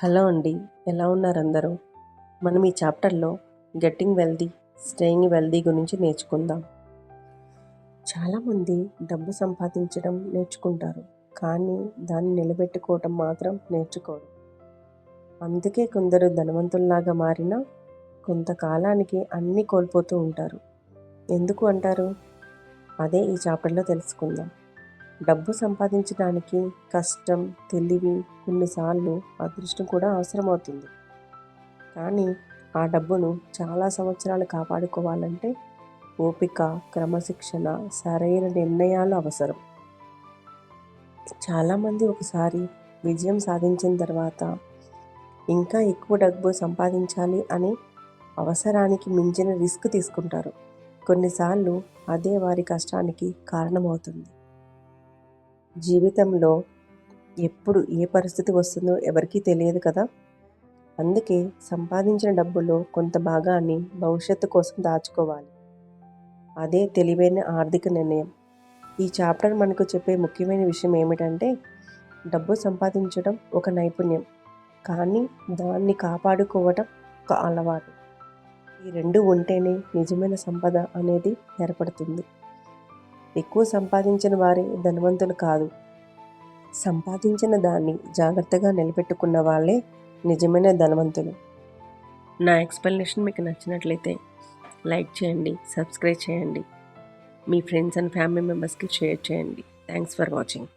Hello అండి, ఎలా ఉన్నారు అందరూ? మనం ఈ చాప్టర్లో గెట్టింగ్ వెల్దీ, స్టేయింగ్ వెల్దీ గురించి నేర్చుకుందాం. చాలామంది డబ్బు సంపాదించడం నేర్చుకుంటారు, కానీ దాన్ని నిలబెట్టుకోవటం మాత్రం నేర్చుకోరు. అందుకే కొందరు ధనవంతుల్లాగా మారినా కొంతకాలానికి అన్నీ కోల్పోతూ ఉంటారు. ఎందుకు అంటారు? అదే ఈ చాప్టర్లో తెలుసుకుందాం. డబ్బు సంపాదించడానికి కష్టం, తెలివి, కొన్నిసార్లు అదృష్టం కూడా అవసరమవుతుంది. కానీ ఆ డబ్బును చాలా సంవత్సరాలు కాపాడుకోవాలంటే ఓపిక, క్రమశిక్షణ, సరైన నిర్ణయాలు అవసరం. చాలామంది ఒకసారి విజయం సాధించిన తర్వాత ఇంకా ఎక్కువ డబ్బు సంపాదించాలి అని అవసరానికి మించిన రిస్క్ తీసుకుంటారు. కొన్నిసార్లు అదే వారి కష్టానికి కారణమవుతుంది. జీవితంలో ఎప్పుడు ఏ పరిస్థితి వస్తుందో ఎవరికీ తెలియదు కదా. అందుకే సంపాదించిన డబ్బులో కొంత భాగాన్ని భవిష్యత్తు కోసం దాచుకోవాలి. అదే తెలివైన ఆర్థిక నిర్ణయం. ఈ చాప్టర్ మనకు చెప్పే ముఖ్యమైన విషయం ఏమిటంటే, డబ్బు సంపాదించడం ఒక నైపుణ్యం, కానీ దాన్ని కాపాడుకోవడం ఒక అలవాటు. ఈ రెండు ఉంటేనే నిజమైన సంపద అనేది ఏర్పడుతుంది. ఎక్కువ సంపాదించిన వారే ధనవంతులు కాదు, సంపాదించిన దాన్ని జాగ్రత్తగా నిలబెట్టుకున్న వాళ్ళే నిజమైన ధనవంతులు. నా ఎక్స్ప్లెనేషన్ మీకు నచ్చినట్లయితే లైక్ చేయండి, సబ్స్క్రైబ్ చేయండి, మీ ఫ్రెండ్స్ అండ్ ఫ్యామిలీ మెంబర్స్కి షేర్ చేయండి. Thanks for watching.